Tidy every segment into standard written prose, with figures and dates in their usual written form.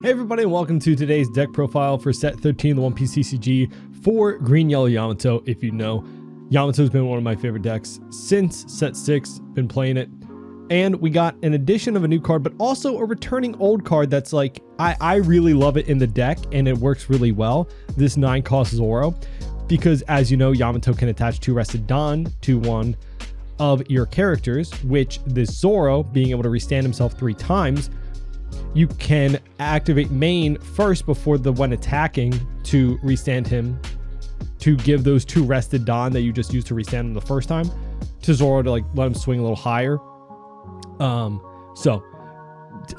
Hey everybody, and welcome to today's deck profile for set 13, the One Piece CCG for Green Yellow Yamato. If you know, Yamato's been one of my favorite decks since set 6, been playing it. And we got an addition of a new card, but also a returning old card that's like, I really love it in the deck and it works really well. This 9-cost Zoro, because as you know, Yamato can attach 2 Rested Dawn to one of your characters, which this Zoro, being able to restand himself 3 times, you can activate main first before the one attacking to restand him, to give those 2 Rested Dawn that you just used to restand him the first time to Zoro to like let him swing a little higher. So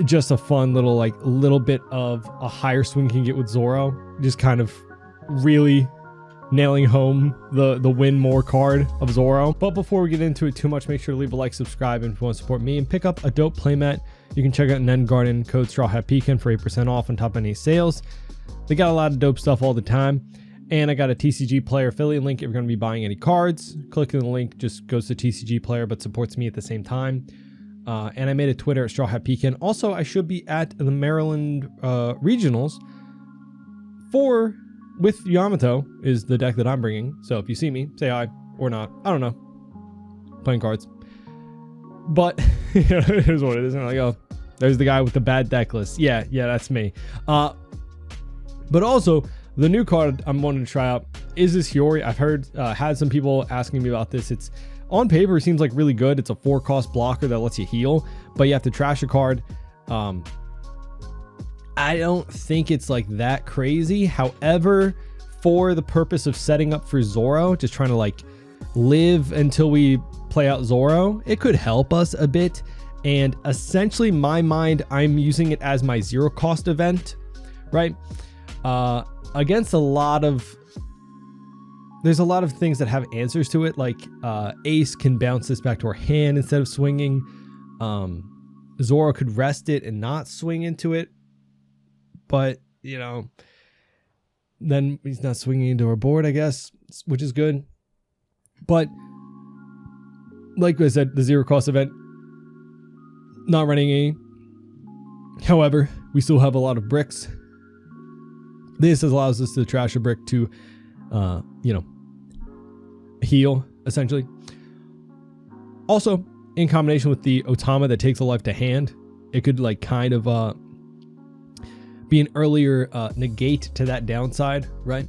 just a fun little bit of a higher swing you can get with Zoro, just kind of really nailing home the win more card of Zoro. But before we get into it too much, make sure to leave a like, subscribe, and if you want to support me and pick up a dope playmat, you can check out Nen Garden, code Straw Hat Pecan for 8% off on top of any sales. They got a lot of dope stuff all the time. And I got a TCG Player affiliate link if you're going to be buying any cards. Clicking the link just goes to TCG Player but supports me at the same time. And I made a Twitter at Straw Hat Pecan. Also, I should be at the Maryland regionals with Yamato is the deck that I'm bringing. So if you see me, say hi or not. I don't know. Playing cards. But here's what it is. And I'm like, oh, there's the guy with the bad deck list. Yeah, that's me. But also, the new card I'm wanting to try out is this Hiyori. I've heard, had some people asking me about this. It's on paper, it seems like really good. It's a 4-cost blocker that lets you heal, but you have to trash a card. I don't think it's like that crazy. However, for the purpose of setting up for Zoro, just trying to like live until we play out Zoro, it could help us a bit. And essentially, my mind, I'm using it as my 0-cost event, right? Against there's a lot of things that have answers to it, like Ace can bounce this back to our hand instead of swinging. Zoro could rest it and not swing into it, but you know, then he's not swinging into our board, I guess, which is good. But like I said, the 0-cost event, not running any. However, we still have a lot of bricks. This allows us to trash a brick to heal, essentially. Also, in combination with the Otama that takes a life to hand, it could like kind of be an earlier negate to that downside, right?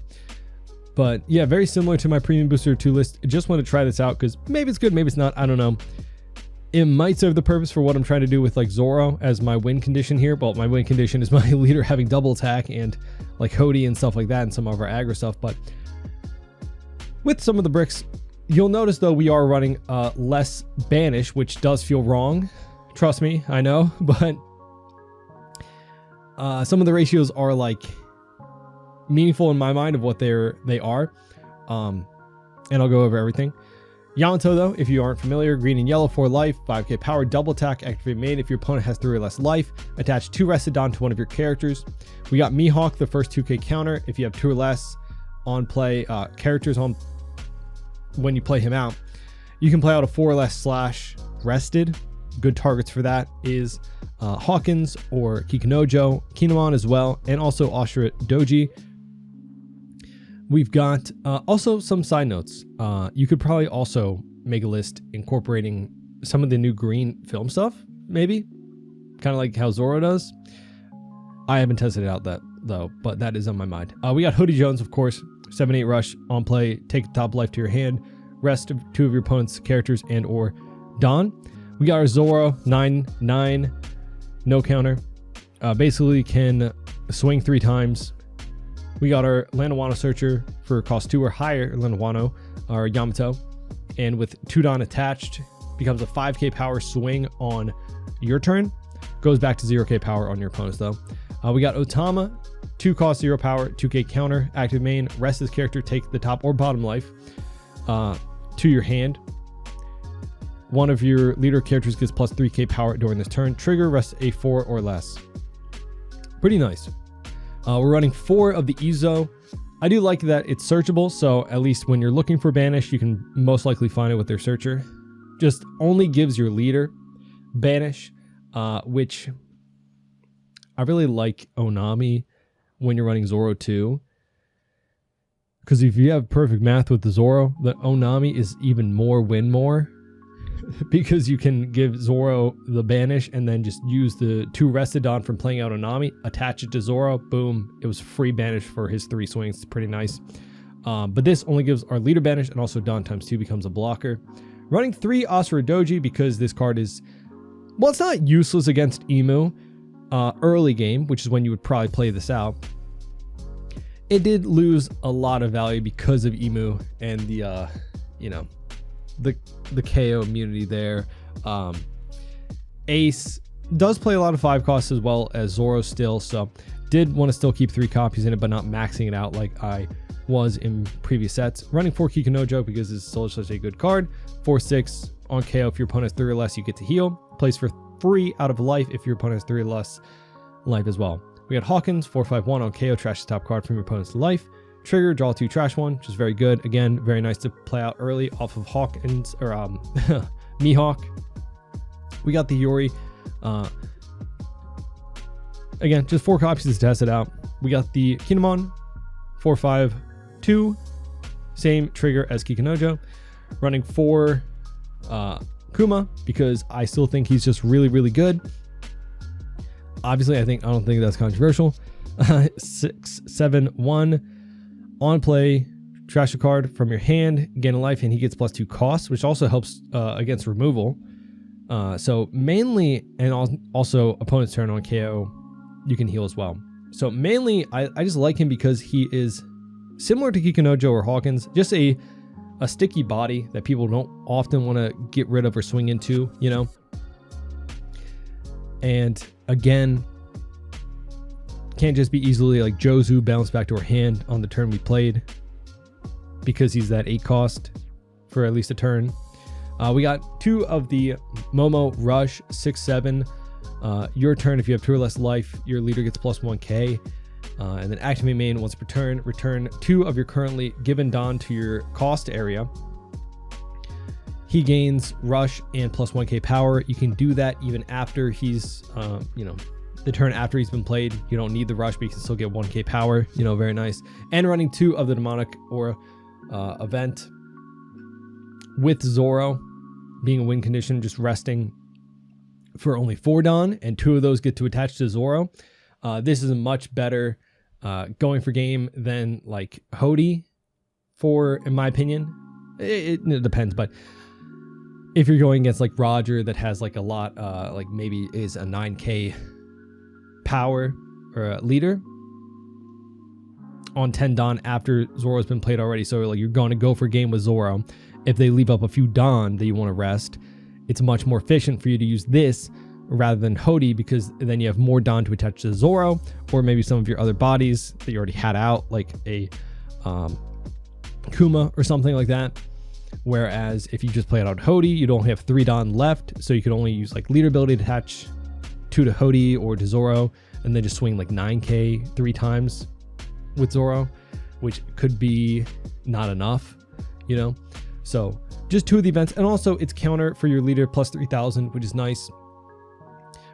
But yeah, very similar to my Premium Booster 2 list. I just want to try this out because maybe it's good, maybe it's not, I don't know. It might serve the purpose for what I'm trying to do with like Zoro as my win condition here. Well, my win condition is my leader having double attack and like Hody and stuff like that and some of our aggro stuff. But with some of the bricks, you'll notice though we are running less banish, which does feel wrong. Trust me, I know, but some of the ratios are like meaningful in my mind of what they are. And I'll go over everything. Yamato though, if you aren't familiar, green and yellow, 4 life, 5k power, double attack, activate main if your opponent has 3 or less life, attach 2 Rested Dawn to one of your characters. We got Mihawk, the first 2k counter. If you have 2 or less on play characters on when you play him out, you can play out a 4 or less / rested. Good targets for that is Hawkins or Kikunojo, Kinemon as well, and also Ashura Doji. We've got also some side notes. You could probably also make a list incorporating some of the new green film stuff, maybe kind of like how Zoro does. I haven't tested it out that though, but that is on my mind. We got Hoodie Jones, of course, 7/8 rush on play, take the top life to your hand, rest of 2 of your opponent's characters and or Dawn. We got our Zoro 9/9 no counter, basically can swing 3 times. We got our Landawano Searcher for cost 2 or higher, Landawano, our Yamato, and with 2 Dawn attached, becomes a 5k power swing on your turn. Goes back to 0k power on your opponent's though. We got Otama, 2 cost 0 power, 2k counter, active main, rest this character, take the top or bottom life to your hand. One of your leader characters gets plus 3k power during this turn. Trigger, rest a 4 or less. Pretty nice. We're running 4 of the Izo. I do like that it's searchable, so at least when you're looking for banish, you can most likely find it with their searcher. Just only gives your leader banish, which I really like Onami when you're running Zoro too. Because if you have perfect math with the Zoro, the Onami is even more win more. Because you can give Zoro the banish and then just use the 2 rested on from playing out Onami, attach it to Zoro, boom, it was free banish for his 3 swings. It's pretty nice. But this only gives our leader banish, and also Don times 2 becomes a blocker. Running 3 Asura Doji because this card is, well, it's not useless against Emu early game, which is when you would probably play this out. It did lose a lot of value because of Emu and the, you know, the KO immunity there. Ace does play a lot of 5 costs as well as Zoro still, so did want to still keep 3 copies in it, but not maxing it out like I was in previous sets. Running 4 Kikunojo because this is still such a good card. 4/6 on KO if your opponent has 3 or less, you get to heal. Plays for 3 out of life if your opponent has 3 or less life as well. We got Hawkins, 4/5/1 on KO, trash the top card from your opponent's life. Trigger, draw 2, trash 1, which is very good. Again, very nice to play out early off of Hawkins, or Mihawk. We got the Yuri. Again, just 4 copies to test it out. We got the Kinemon, 4/5/2, same trigger as Kikunojo. Running 4 Kuma because I still think he's just really, really good. Obviously, I don't think that's controversial. 6/7/1 on play, trash a card from your hand, gain a life, and he gets +2 costs, which also helps against removal. So mainly, and also opponent's turn on KO, you can heal as well. So mainly, I just like him because he is similar to Kikunojo or Hawkins, just a sticky body that people don't often want to get rid of or swing into, you know. And again, can't just be easily like Jozu bounce back to her hand on the turn we played because he's that 8 cost for at least a turn. We got 2 of the Momo Rush 6/7. Your turn, if you have 2 or less life, your leader gets +1k. And then activate main once per turn. Return 2 of your currently given Don to your cost area. He gains rush and +1k power. You can do that even after he's, you know, the turn after he's been played. You don't need the rush, but you can still get 1k power. You know, very nice. And running 2 of the demonic aura event with Zoro being a win condition, just resting for only 4 Don, and 2 of those get to attach to Zoro. This is a much better going for game than like Hody, in my opinion. It depends, but if you're going against like Roger that has like a lot, like maybe is a 9k power or a leader on 10 Don after Zoro's been played already, so like you're going to go for game with Zoro. If they leave up a few Don that you want to rest, it's much more efficient for you to use this rather than Hody, because then you have more Don to attach to Zoro, or maybe some of your other bodies that you already had out, like a Kuma or something like that. Whereas if you just play it out Hody, you'd only have 3 Don left, so you could only use like leader ability to attach 2 to Hody or to Zoro, and then just swing like 9k 3 times with Zoro, which could be not enough, you know. So just 2 of the events, and also it's counter for your leader +3000, which is nice,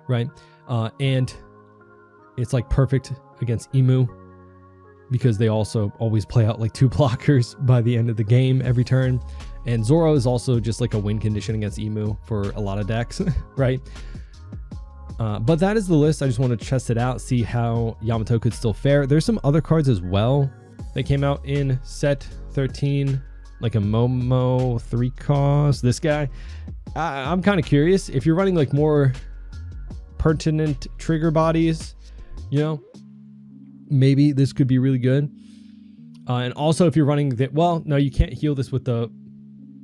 right? And it's like perfect against Emu because they also always play out like 2 blockers by the end of the game every turn. And Zoro is also just like a win condition against Emu for a lot of decks, right? But that is the list. I just want to test it out, see how Yamato could still fare. There's some other cards as well that came out in set 13, like a Momo 3 cost. This guy, I'm kind of curious if you're running like more pertinent trigger bodies, you know, maybe this could be really good. And also if you're running that, well, no, you can't heal this with the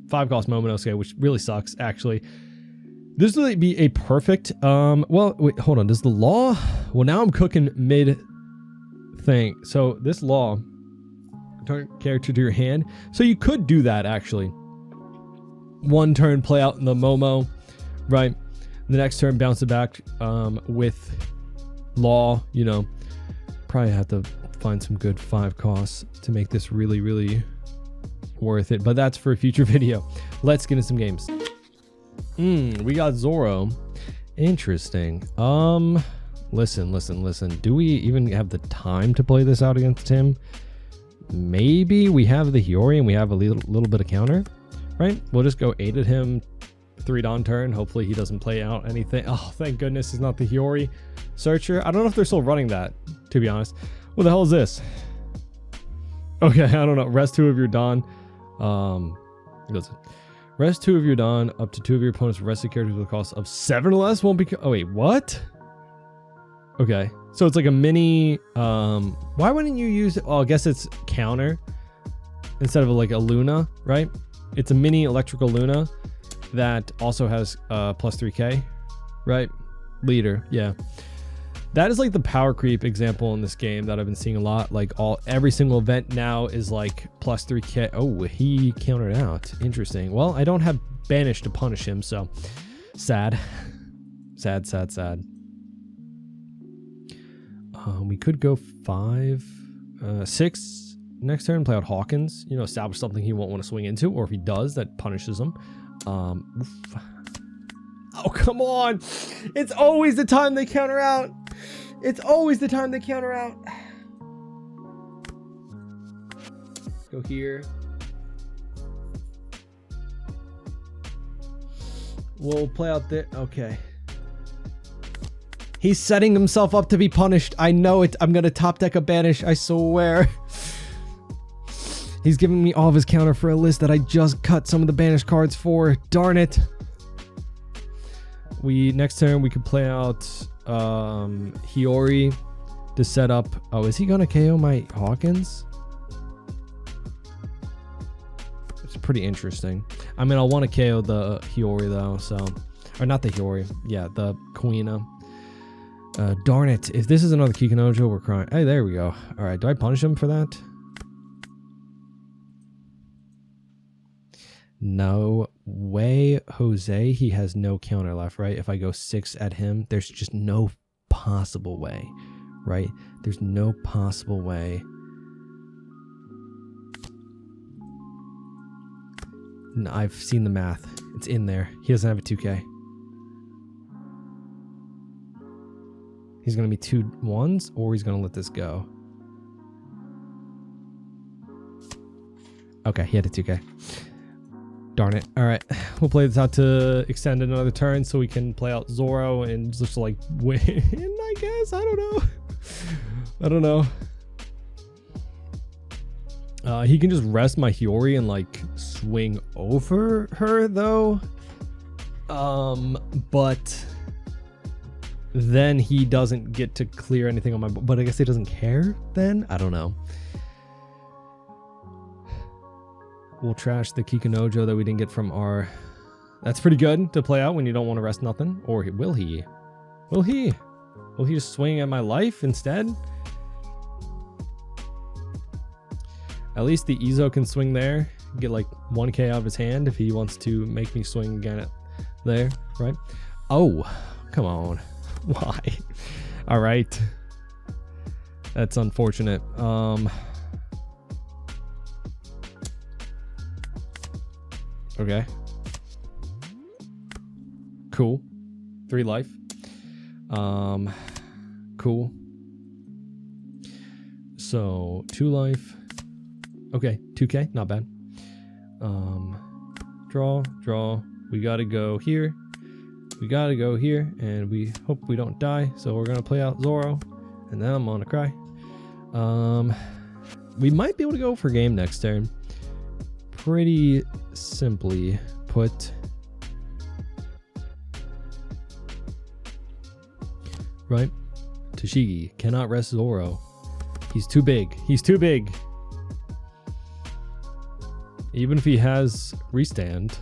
5 cost Momonosuke, which really sucks actually. This would be a perfect, well, wait, hold on. Does the law, well, now I'm cooking mid thing. So this law, turn character to your hand. So you could do that actually. 1 turn play out in the Momo, right? The next turn bounce it back with law, you know. Probably have to find some good 5 costs to make this really, really worth it. But that's for a future video. Let's get into some games. We got Zoro. Interesting. Listen. Do we even have the time to play this out against him? Maybe we have the Hiyori and we have a little bit of counter, right? We'll just go 8 at him, 3 Dawn turn. Hopefully he doesn't play out anything. Oh, thank goodness it's not the Hiyori Searcher. I don't know if they're still running that, to be honest. What the hell is this? Okay, I don't know. Rest 2 of your Dawn. Listen. Rest 2 of your Dawn. Up to 2 of your opponent's rested characters with a cost of 7 or less won't be... Oh, wait, what? Okay. So it's like a mini... why wouldn't you use... Oh, I guess it's counter instead of like a Luna, right? It's a mini electrical Luna that also has plus 3k, right? Leader, yeah. That is like the power creep example in this game that I've been seeing a lot. Like every single event now is like plus 3k. Oh, he countered out. Interesting. Well, I don't have Banish to punish him, so sad. Sad. We could go 5, 6 next turn, play out Hawkins. You know, establish something he won't want to swing into, or if he does, that punishes him. Oof. Oh, come on. It's always the time they counter out. It's always the time they counter out. Go here. We'll play out there. Okay. He's setting himself up to be punished. I know it. I'm going to top deck a Banish. I swear. He's giving me all of his counter for a list that I just cut some of the Banish cards for. Darn it. Next turn we could play out Hiyori to set up. Oh, is he gonna KO my Hawkins? It's pretty interesting. I mean, I'll want to KO the Hiyori though, so, or not the Hiyori, yeah, the Kuina. Darn it! If this is another Kikinojo, we're crying. Hey, there we go. All right, do I punish him for that? No way, Jose. He has no counter left, right? If I go 6 at him, there's just no possible way, right? There's no possible way. No, I've seen the math. It's in there. He doesn't have a 2k. He's going to be 2 1s, or he's going to let this go. Okay, he had a 2k. Darn it. All right, we'll play this out to extend another turn so we can play out Zoro and just like win, I guess. I don't know. He can just rest my Hiyori and like swing over her though. But then he doesn't get to clear anything on my, but I guess he doesn't care then. I don't know. We'll trash the Kikinojo that we didn't get from our... That's pretty good to play out when you don't want to rest nothing. Or will he? Will he just swing at my life instead? At least the Izo can swing there. Get like 1k out of his hand if he wants to make me swing again at there, right? Oh, come on. Why? All right. That's unfortunate. Okay. Cool. 3 life. Cool. So 2 life. Okay, 2k, not bad. Draw. We gotta go here. And we hope we don't die. So we're gonna play out Zoro, and then I'm gonna cry. We might be able to go for game next turn. Pretty simply put. Right? Toshigi cannot rest Zoro. He's too big. Even if he has restand.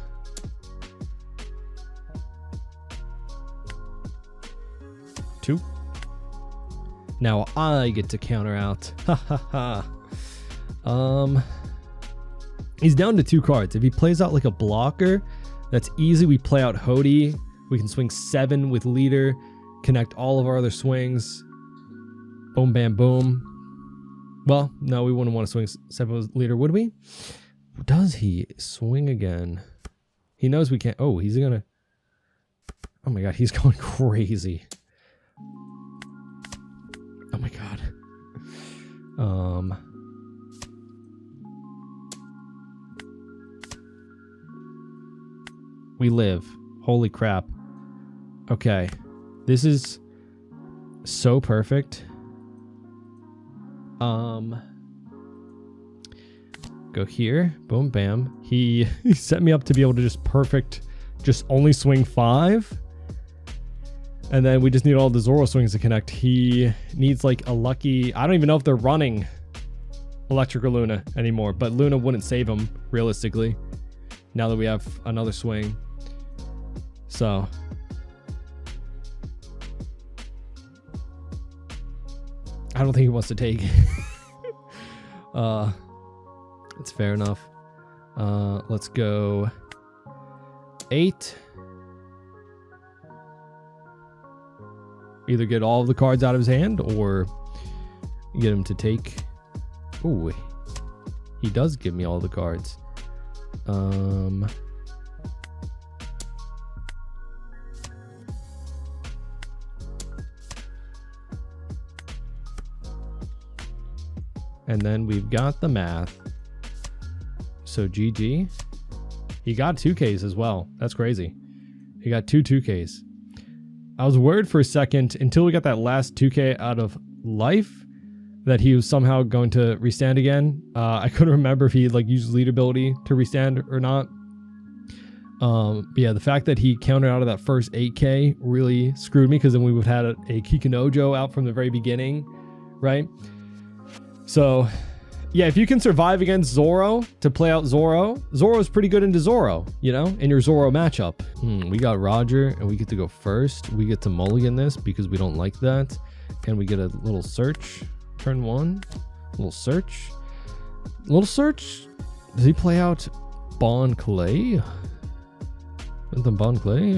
Two. Now I get to counter out. Ha ha ha. He's down to 2 cards. If he plays out like a blocker, that's easy. We play out Hody. We can swing 7 with leader, connect all of our other swings. Boom, bam, boom. Well, no, we wouldn't want to swing 7 with leader, would we? Does he swing again? He knows we can't. Oh, he's gonna. Oh my god, he's going crazy. We live. Holy crap. Okay. This is so perfect. Go here. Boom, bam. He set me up to be able to just only swing 5. And then we just need all the Zoro swings to connect. He needs like a lucky... I don't even know if they're running Electric or Luna anymore, but Luna wouldn't save him, realistically, now that we have another swing. So... I don't think he wants to take. It's fair enough. Let's go 8. Either get all of the cards out of his hand or get him to take. Ooh, he does give me all the cards. And then we've got the math. So GG. He got 2Ks as well. That's crazy. He got 2Ks. I was worried for a second until we got that last 2K out of life that he was somehow going to restand again. I couldn't remember if he like used lead ability to restand or not. But yeah, the fact that he countered out of that first 8K really screwed me, because then we would have had a Kikunojo out from the very beginning, right? So, yeah, if you can survive against Zoro to play out Zoro, Zoro's pretty good into Zoro, you know, in your Zoro matchup. We got Roger, and we get to go first. We get to mulligan this because we don't like that. And we get a little search. Turn 1. Little search. Little search. Does he play out Bon Clay? Anthem Bon Clay?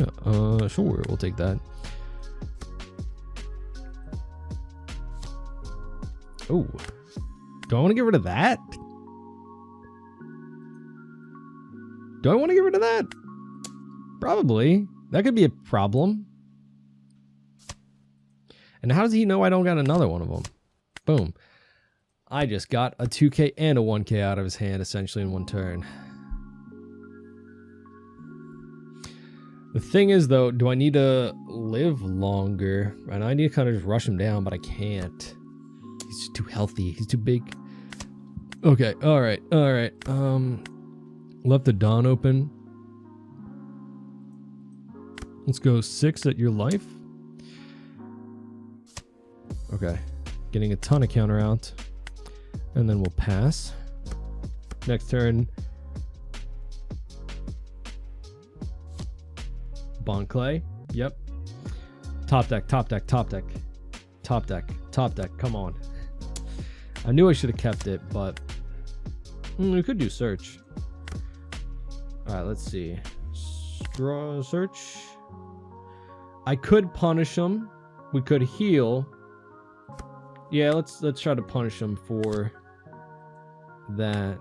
Sure, we'll take that. Oh. Do I want to get rid of that? Do I want to get rid of that? Probably. That could be a problem. And how does he know I don't got another one of them? Boom. I just got a 2K and a 1K out of his hand, essentially, in one turn. The thing is, though, do I need to live longer? And I need to kind of just rush him down, but I can't. He's too healthy. He's too big. Okay, alright, alright. Left the Dawn open. Let's go 6 at your life. Okay. Getting a ton of counter out. And then we'll pass. Next turn. Bon Clay. Yep. Top deck, top deck, top deck. Top deck, top deck. Come on. I knew I should have kept it, but we could do search. Alright, let's see. Straw search. I could punish him. We could heal. Yeah, let's try to punish him for that.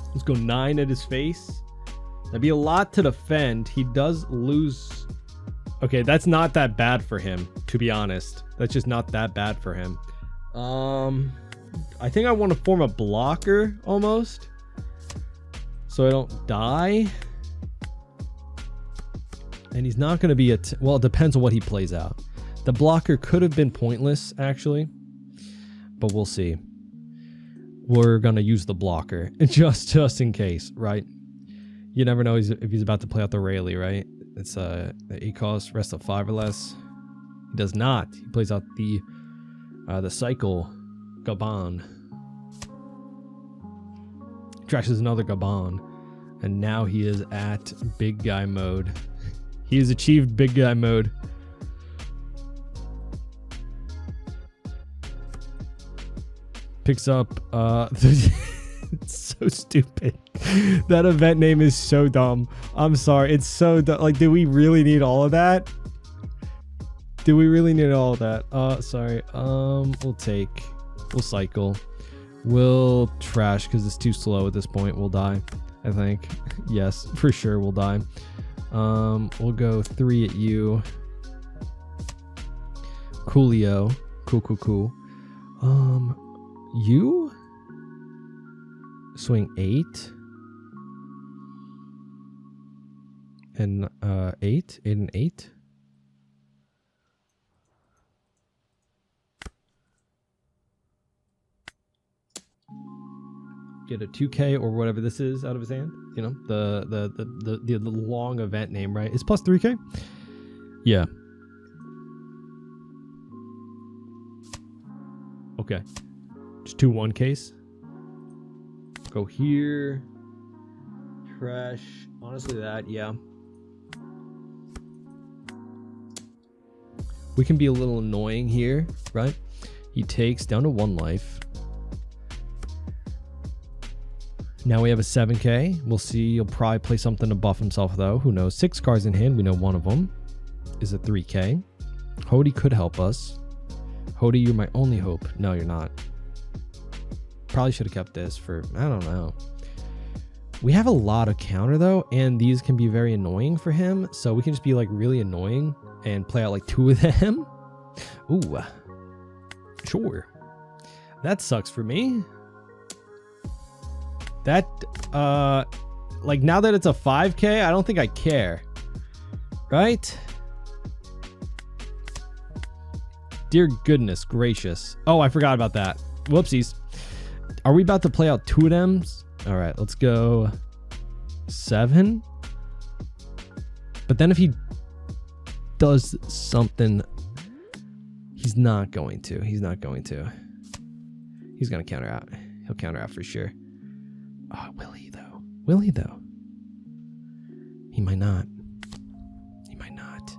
Let's go 9 at his face. That'd be a lot to defend. He does lose. Okay, that's not that bad for him, to be honest. That's just not that bad for him. I think I want to form a blocker almost, so I don't die. And he's not going to be well, it depends on what he plays out. The blocker could have been pointless, actually, but we'll see. We're going to use the blocker just in case, right? You never know if he's about to play out the Rayleigh, right? It's the 8 cost, rest of 5 or less. He does not. He plays out the cycle Gabon. Trashes another Gabon. And now he is at big guy mode. He has achieved big guy mode. Picks up it's so stupid. That event name is so dumb. I'm sorry. It's so dumb. Like, do we really need all of that? Do we really need all of that? Sorry. We'll cycle. We'll trash because it's too slow at this point. We'll die, I think. Yes, for sure we'll die. We'll go 3 at you. Coolio. Cool. You swing 8 and 8 and 8. Get a 2K or whatever this is out of his hand. You know, the long event name, right? It's plus 3K. Yeah. Okay. Just 2 1Ks. Go here. Trash. Honestly, that, yeah. We can be a little annoying here, right? He takes down to 1 life. Now we have a 7K. We'll see. He'll probably play something to buff himself, though. Who knows? 6 cards in hand. We know one of them is a 3K. Hody could help us. Hody, you're my only hope. No, you're not. Probably should have kept this for, I don't know. We have a lot of counter, though, and these can be very annoying for him. So we can just be, like, really annoying and play out, like, 2 of them. Ooh. Sure. That sucks for me. That, like, now that it's a 5K, I don't think I care. Right? Dear goodness gracious. Oh, I forgot about that. Whoopsies. Are we about to play out 2 of them? All right, let's go 7. But then if he does something, he's not going to. He's not going to. He's going to counter out. He'll counter out for sure. Oh, will he though? Will he though? He might not. He might not.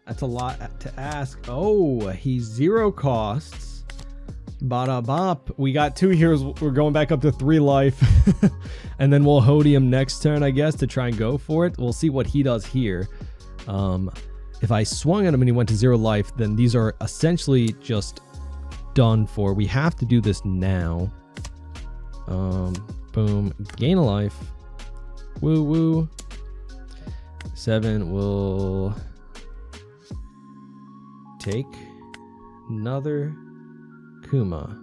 That's a lot to ask. Oh, he's 0 costs. Bada bop. We got 2 heroes. We're going back up to 3 life. And then we'll Hody him next turn, I guess, to try and go for it. We'll see what he does here. If I swung at him and he went to 0 life, then these are essentially just done for. We have to do this now. Boom. Gain a life. Woo woo. 7 will take another Kuma.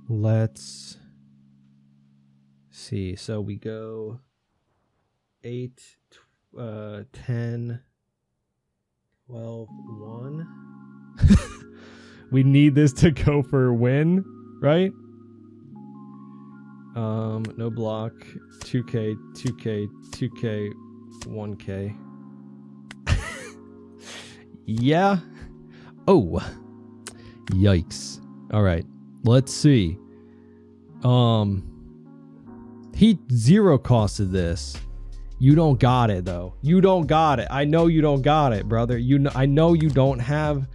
Let's see. So we go 8, 10, 12, 1. We need this to go for a win, right? No block. 2K, 2K, 2K, 1K. Yeah. Oh. Yikes. All right. Let's see. He 0 costed this. You don't got it though. You don't got it. I know you don't got it, brother. I know you don't have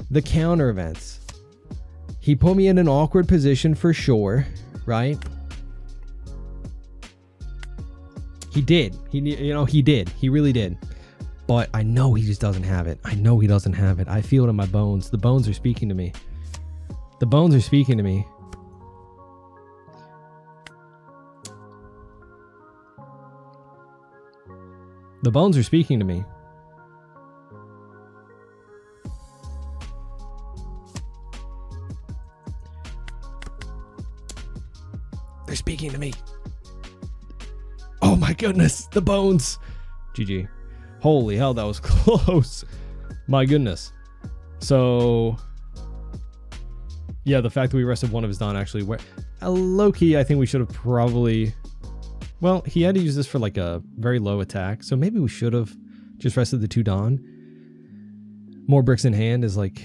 the counter events. He put me in an awkward position for sure, right? He did. He did. He really did. But I know he just doesn't have it. I know he doesn't have it. I feel it in my bones. The bones are speaking to me. The bones are speaking to me. The bones are speaking to me. They're speaking to me. Oh my goodness, the bones. GG. Holy hell, that was close. My goodness. So, yeah, the fact that we rested one of his Dawn actually, low-key, I think we should have probably... Well, he had to use this for like a very low attack, so maybe we should have just rested the 2 Dawn. More bricks in hand is like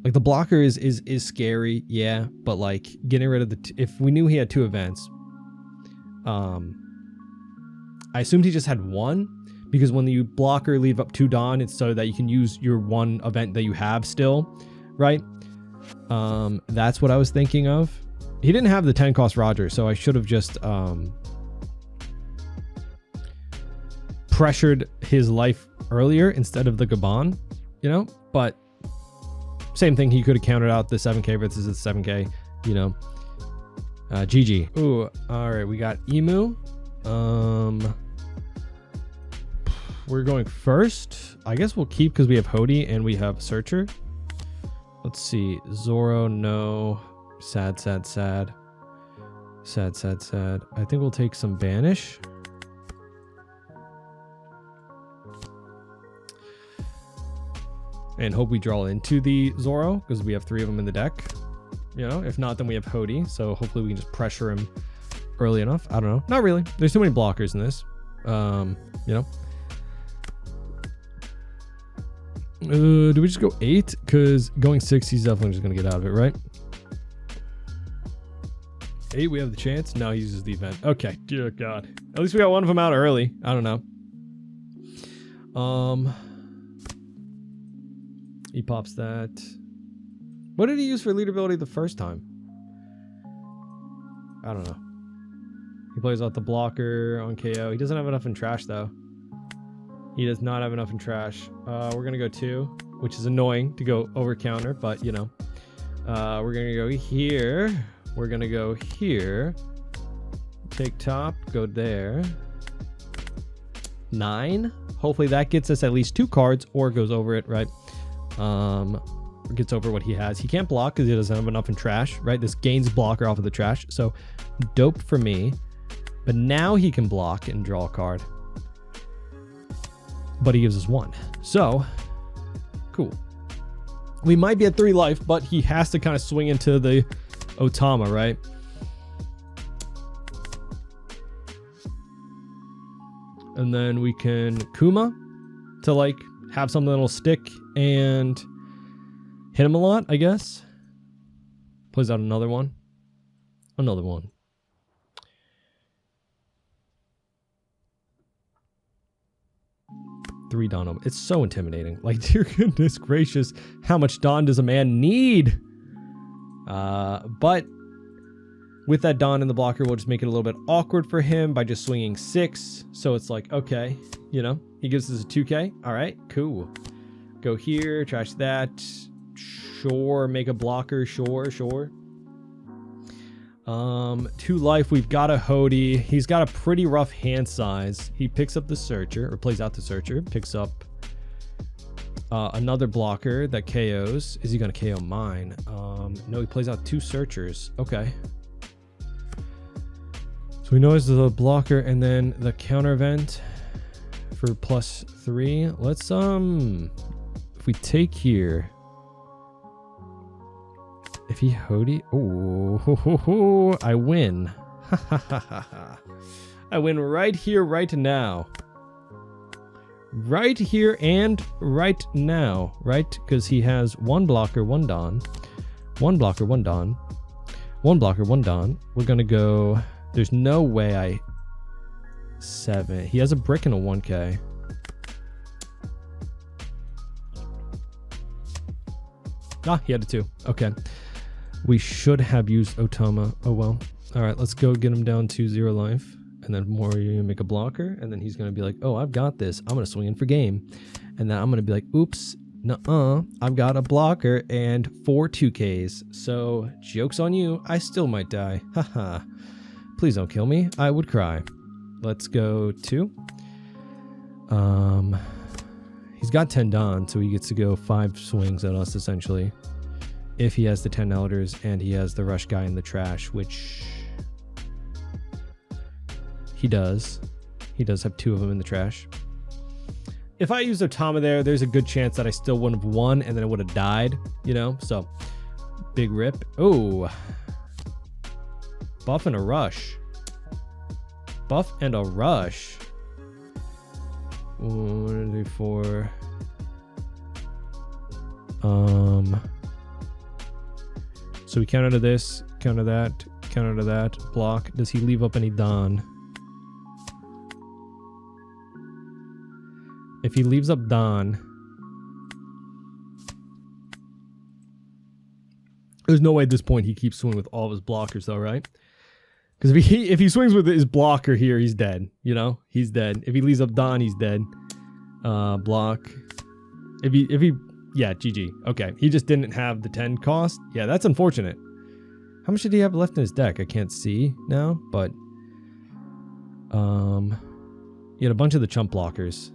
the blocker is scary, yeah, but like getting rid of the if we knew he had 2 events, I assumed he just had 1 because when you blocker leave up 2 Dawn, it's so that you can use your 1 event that you have still, right? That's what I was thinking of. He didn't have the 10 cost Roger, so I should have just pressured his life earlier instead of the Gabon, you know, but same thing. He could have countered out the 7K versus the 7K, you know. GG. Ooh, all right. We got Emu. We're going first. I guess we'll keep because we have Hody and we have Searcher. Let's see. Zoro, no. Sad, sad, sad. Sad, sad, sad. I think we'll take some Banish. And hope we draw into the Zoro because we have 3 of them in the deck. You know, if not, then we have Hody. So hopefully we can just pressure him early enough. I don't know. Not really. There's too many blockers in this. You know. Do we just go 8? Because going 6, he's definitely just going to get out of it, right? 8, we have the chance. No, he uses the event. Okay. Dear God. At least we got one of them out early. I don't know. He pops that. What did he use for lead ability the first time? I don't know. He plays out the blocker on KO. He doesn't have enough in trash, though. He does not have enough in trash. We're going to go 2, which is annoying to go over counter, but, you know. We're going to go here. We're going to go here. Take top. Go there. 9. Hopefully that gets us at least 2 cards or goes over it, right? Gets over what he has. He can't block because he doesn't have enough in trash, right? This gains blocker off of the trash. So dope for me. But now he can block and draw a card. But he gives us 1. So cool. We might be at 3 life, but he has to kind of swing into the Otama, right? And then we can Kuma to like have something that'll stick and hit him a lot, I guess. Plays out another one. Another one. Three Don. It's so intimidating. Like, dear goodness gracious, how much Don does a man need? But with that Don in the blocker, we'll just make it a little bit awkward for him by just swinging 6. So it's like, okay, you know, he gives us a 2K. All right, cool. Go here, trash that. Sure, make a blocker. Sure. 2 life. We've got a Hody. He's got a pretty rough hand size. He picks up the Searcher, or plays out the Searcher. Picks up another blocker that KOs. Is he going to KO mine? No, he plays out 2 Searchers. Okay. So he knows the blocker and then the counter event for +3. Let's if we take here, if he Hody, oh, I win. I win right here, right now. Right here and right now, right? Because he has 1 blocker, 1 Don. 1 blocker, 1 Don. 1 blocker, 1 Don. We're going to go, there's no way I 7. He has a brick and a 1K. Ah, he had a 2. Okay. We should have used Otama. Oh, well. All right, let's go get him down to 0 life. And then Mori make a blocker. And then he's going to be like, oh, I've got this. I'm going to swing in for game. And then I'm going to be like, oops, nuh-uh. I've got a blocker and 4 2Ks. So, joke's on you. I still might die. Haha. Please don't kill me. I would cry. Let's go 2. He's got 10 Don, so he gets to go 5 swings at us, essentially. If he has the 10 Elders and he has the Rush guy in the trash, which he does. He does have 2 of them in the trash. If I used Otama there, there's a good chance that I still wouldn't have won and then it would have died, you know? So, big rip. Oh. Buff and a Rush. Buff and a Rush. 1, 2, 3, 4. So we counter to this, counter to that, block. Does he leave up any Don? If he leaves up Don, there's no way at this point he keeps swinging with all of his blockers though, right? Because if he swings with his blocker here, he's dead. You know, he's dead. If he leaves up Don, he's dead. Block. If he, yeah, GG. Okay, he just didn't have the 10 cost. Yeah, that's unfortunate. How much did he have left in his deck? I can't see now, but he had a bunch of the chump blockers.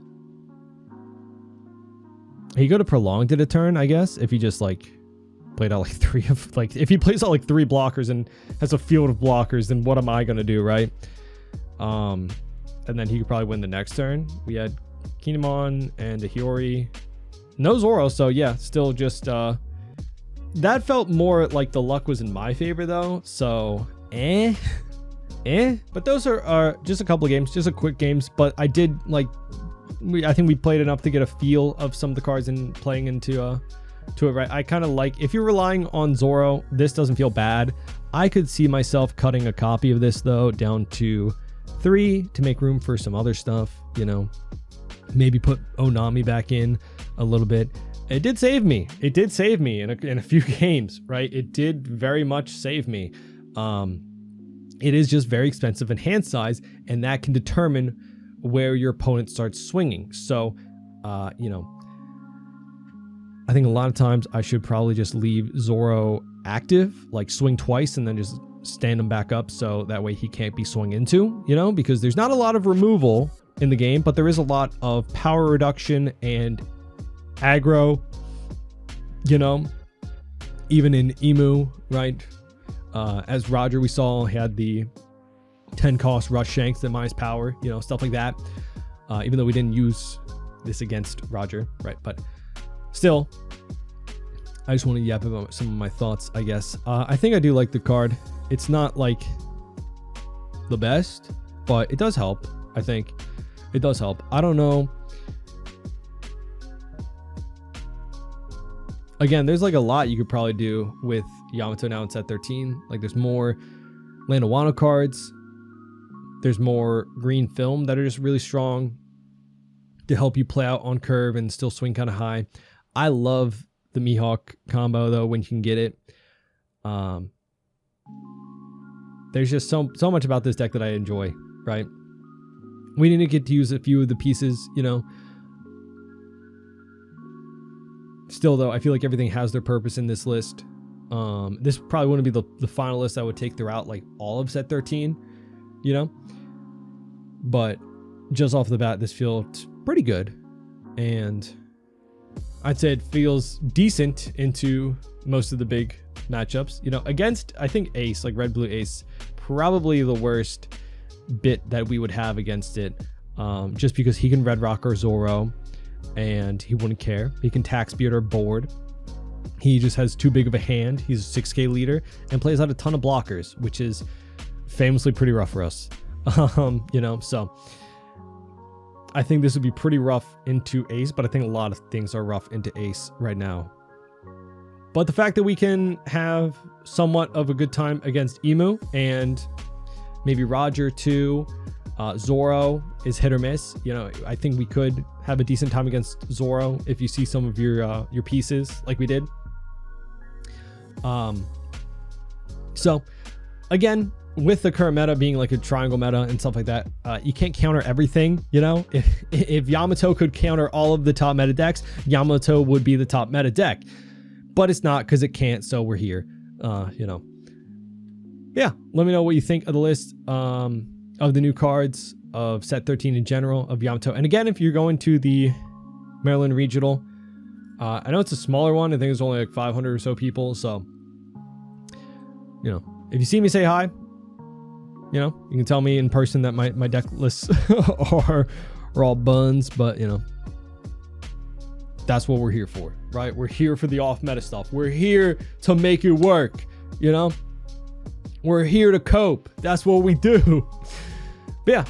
He could have prolonged it a turn, I guess, if he just like played out like if he plays out like 3 blockers and has a field of blockers, then what am I gonna do, right? And then he could probably win the next turn. We had Kinemon and a Hiyori. No Zoro, so yeah, still just that felt more like the luck was in my favor though. So but those are just a couple of games, just a quick games. But I did like I think we played enough to get a feel of some of the cards and playing into to it, right? I kind of like, if you're relying on Zoro, this doesn't feel bad. I could see myself cutting a copy of this though down to 3 to make room for some other stuff, you know, maybe put Onami back in a little bit. It did save me. It did save me in a few games, right? It did very much save me. It is just very expensive in hand size, and that can determine where your opponent starts swinging. So, you know, I think a lot of times I should probably just leave Zoro active, like swing twice and then just stand him back up so that way he can't be swung into, you know, because there's not a lot of removal in the game, but there is a lot of power reduction and aggro, you know, even in Emu, right? As Roger, we saw, had the 10 cost rush shanks that minus power, you know, stuff like that. Even though we didn't use this against Roger, right? But still, I just want to yap about some of my thoughts, I guess. I think I do like the card. It's not like the best, but it does help. I think it does help. I don't know. Again, there's like a lot you could probably do with Yamato now in set 13. Like there's more Land of Wano cards. There's more green film that are just really strong to help you play out on curve and still swing kind of high. I love the Mihawk combo though when you can get it. There's just so much about this deck that I enjoy, right? We need to get to use a few of the pieces, you know. Still though, I feel like everything has their purpose in this list. This probably wouldn't be the final list I would take throughout like all of set 13, you know. But just off the bat, this feels pretty good, and I'd say it feels decent into most of the big matchups, you know, against, I think, Ace, like Red Blue Ace, probably the worst bit that we would have against it, just because he can Red Rock or Zoro and he wouldn't care. He can tax beard or board. He just has too big of a hand. He's a 6k leader and plays out a ton of blockers, which is famously pretty rough for us. You know, so I think this would be pretty rough into Ace, but I think a lot of things are rough into Ace right now. But the fact that we can have somewhat of a good time against Emu and maybe Roger too, Zoro is hit or miss. You know, I think we could have a decent time against Zoro if you see some of your pieces like we did. So again, with the current meta being like a triangle meta and stuff like that, you can't counter everything, you know. If Yamato could counter all of the top meta decks, Yamato would be the top meta deck, but it's not because it can't, so we're here. You know, yeah, let me know what you think of the list of the new cards of set 13 in general of Yamato. And again, if you're going to the Maryland Regional, I know it's a smaller one. I think it's only like 500 or so people, so you know, if you see me, say hi. You know, you can tell me in person that my deck lists are all buns, but you know, that's what we're here for, right? We're here for the off meta stuff. We're here to make it work, you know? We're here to cope. That's what we do. But yeah,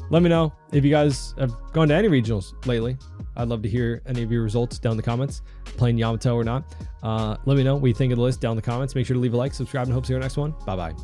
let me know if you guys have gone to any regionals lately. I'd love to hear any of your results down in the comments, playing Yamato or not. Let me know what you think of the list down in the comments. Make sure to leave a like, subscribe, and hope to see you in the next one. Bye-bye.